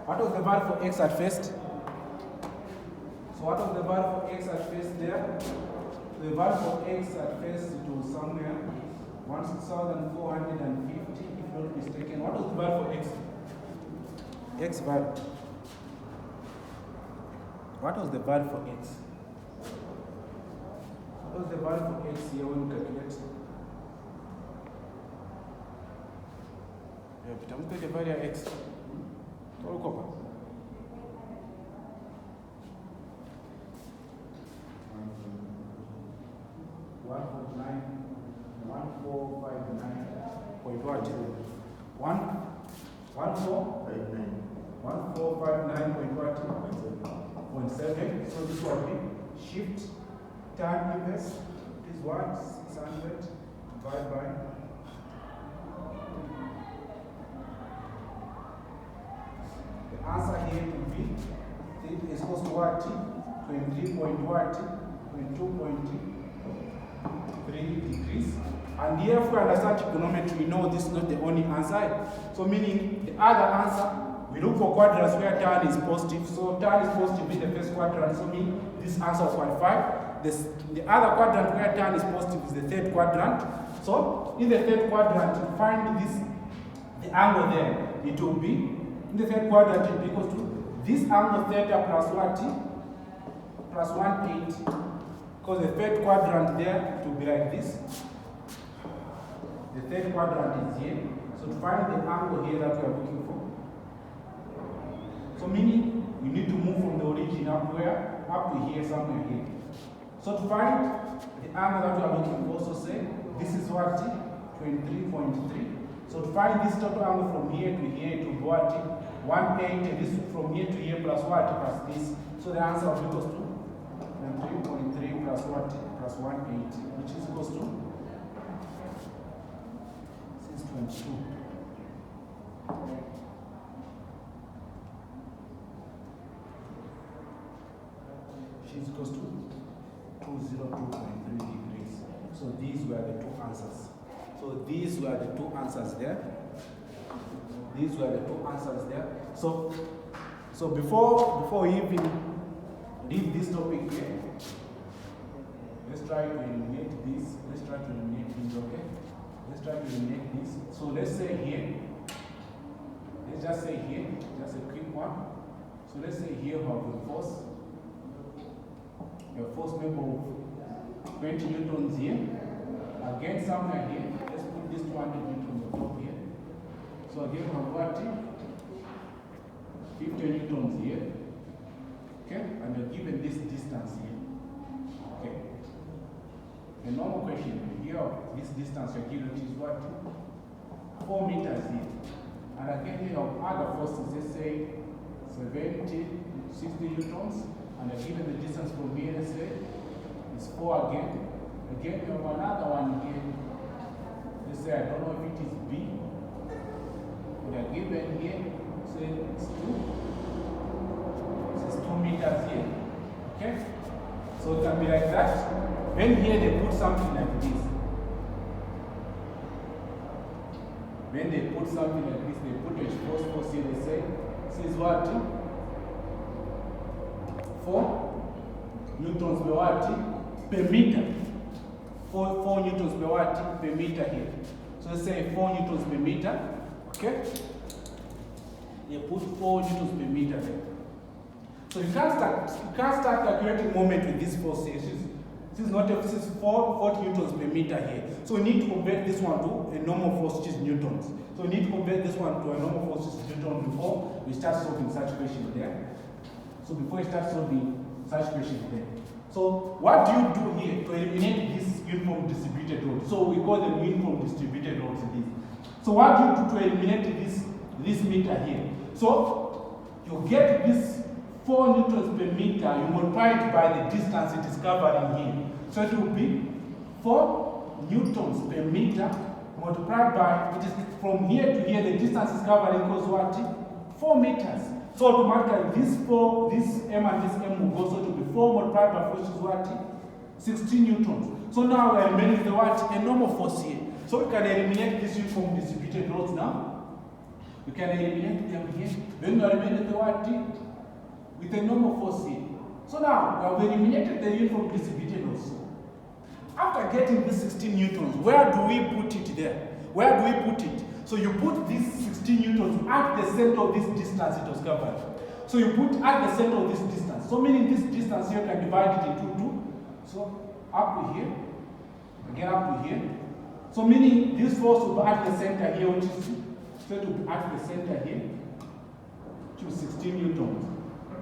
what was the value for x at first? So what was the value for x at first there? The value for x at first it was somewhere 1,450 if not mistaken. What was the value for x? X value. What was the value for x? What was the value for x here when we calculate? Yeah, but the value of x. Total copper. 1459 point what? 1459 point what? 0.7. So this will be shift tan inverse. It is what? 600 divided by the answer here will be it is equals to what? 22.3 degrees. And here, if we understand trigonometry, we know this is not the only answer. So, meaning the other answer, we look for quadrants where tan is positive. So, tan is positive in the first quadrant. So, meaning this answer will qualify. The other quadrant where tan is positive is the third quadrant. So, in the third quadrant, to find the angle there, it will be in the third quadrant it will be equal to this angle theta plus what? Plus 180. Because the third quadrant there, it will be like this. The third quadrant is here. So to find the angle here that we are looking for. So meaning we need to move from the origin up where? Up to here, somewhere here. So to find the angle that we are looking for, so say this is what? 23.3. So to find this total angle from here to here, it will be what? 180. This from here to here plus what? Plus this. So the answer will be equals to 23.3 plus what? Plus 180, which is equals to 622. Which is equals to 202.3 degrees. So these were the two answers. So these were the two answers there. These were the two answers there. So before we even leave this topic here, let's try to eliminate this. Let's try to eliminate this, okay? Let's try to eliminate this. So let's say here, let's just say here, just a quick one. So let's say here we have a force maybe of 20 newtons here. Again, somewhere here, let's put this 200 newtons on top here. So again, we have what? 50 newtons here. Okay, and you're given this distance here. Okay. The normal question here, this distance you're given is what? 4 meters here. And again, you have other forces, let's say 70, 60 newtons, and you're given the distance from here, let's say, is 4 again. Again, you have another one here. Let's say, I don't know if it is B. But they're given here, say it's 2. 2 meters here. Okay? So it can be like that. Then here they put something like this. When they put something like this, they put a force here, they say, this is what? 4 newtons per what? Per meter. 4 newtons per what? Per meter here. So let's say 4 newtons per meter. Okay? They put 4 newtons per meter there. So you can't start calculating moment with this force here. This is 4 newtons per meter here. So we need to convert this one to a normal force, which is newtons. So we need to convert this one to a normal force, which is newtons, before we start solving such questions there. So before we start solving such questions there. So what do you do here to eliminate this uniform distributed load? So we call them uniform distributed loads. So what do you do to eliminate this meter here? So you get this 4 newtons per meter, you multiply it by the distance it is covering here. So it will be 4 newtons per meter multiplied by, it is from here to here, the distance is covering equals what? 4 meters. So automatically this M and this M will go, so it will be 4 multiplied by 4, which is what? 16 newtons. So now we are remaining the what? A normal force here. So we can eliminate this uniform distributed loads now. We can eliminate them here. Then we are remaining the what? With a normal force here. So now we have eliminated the uniform distributed loads. After getting this 16 newtons, where do we put it there? Where do we put it? So you put this 16 newtons at the center of this distance it was covered. So you put at the center of this distance. So meaning this distance here can divide it into 2. So up to here, again up to here. So meaning this force will be at the center here, which is so to be at the center here, which is 16 newtons.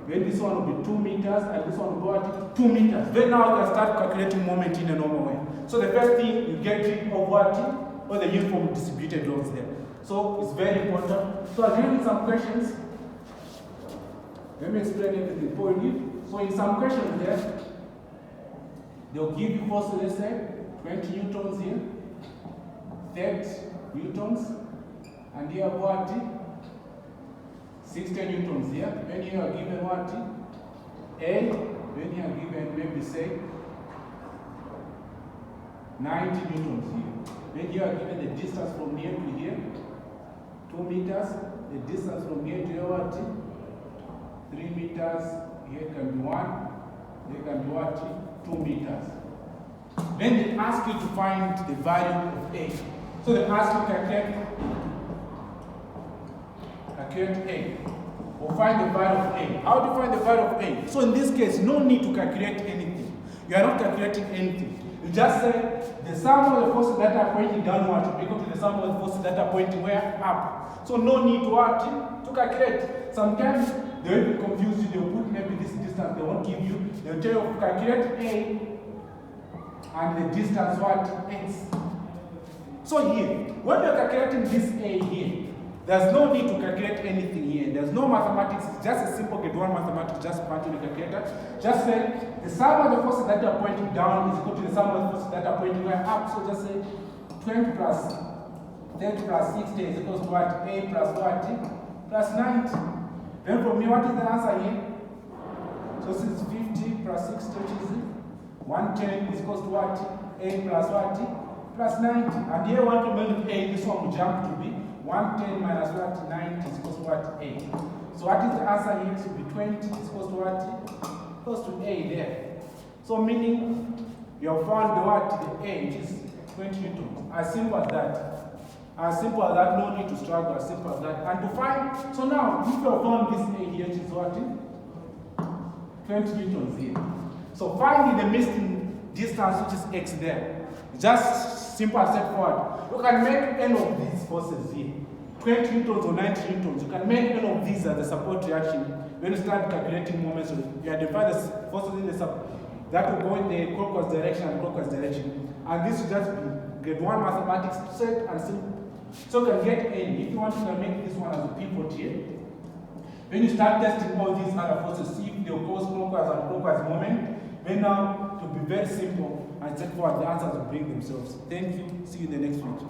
Then this one will be 2 meters, and this one will go at 2 meters. Then now you can start calculating moment in a normal way. So the first thing you get rid of what? All the uniform distributed loads there. So it's very important. So again, in some questions, let me explain everything before we leave. So in some questions there, they'll give you force, let's say 20 newtons here, 30 newtons, and here what? 60 newtons here. When you are given what? A, when you are given, maybe say 90 newtons here. Then you are given the distance from here to here, 2 meters. The distance from here to here what? 3 meters. Here can be 1. Here can be what? 2 meters. Then they ask you to find the value of A. So they ask you to calculate A, or find the value of A. How do you find the value of A? So in this case, no need to calculate anything. You are not calculating anything. You just say the sum of the forces that are pointing downward will be equal to the sum of the forces that are pointing where? Up. So no need to what? To calculate. Sometimes they will be confused. They will put maybe this distance. They won't give you. They will tell you to calculate A and the distance what? X. So here, when you're calculating this A here, there's no need to calculate anything here. There's no mathematics. It's just a simple grade 1 mathematics. Just punch in the calculator. Just say the sum of the forces that are pointing down is equal to the sum of the forces that are pointing up. So just say 20 plus 30 plus 60 is equal to what? A plus what? Plus 90. Then for me, what is the answer here? So since 50 plus 60, which is 110 is equal to what? A plus what? Plus 90. And here, one to make A, this one will jump to be 110 minus what? 90 is equal to what? A. So what is the answer here? It should be 20 is equal to what? Close to A there. So meaning you have found the what? The A, which is 20 newtons. As simple as that. As simple as that, no need to struggle, as simple as that. And to find, so now, if you have found this A here, which is what? 20 newtons here. So finding the missing distance, which is X there. Just simple as step forward. You can make any of these forces here. 20 newtons or 90 newtons. You can make any of these as a support reaction. When you start calculating moments, you identify the forces in the support that will go in the clockwise direction and clockwise direction. And this will just be grade 1 mathematics, set and simple. So you can get any. If you want, you can make this one as a pivot here. When you start testing all these other forces, see if they'll cause clockwise and clockwise moment, then now it will be very simple and straightforward. The answers will bring themselves. Thank you. See you in the next week.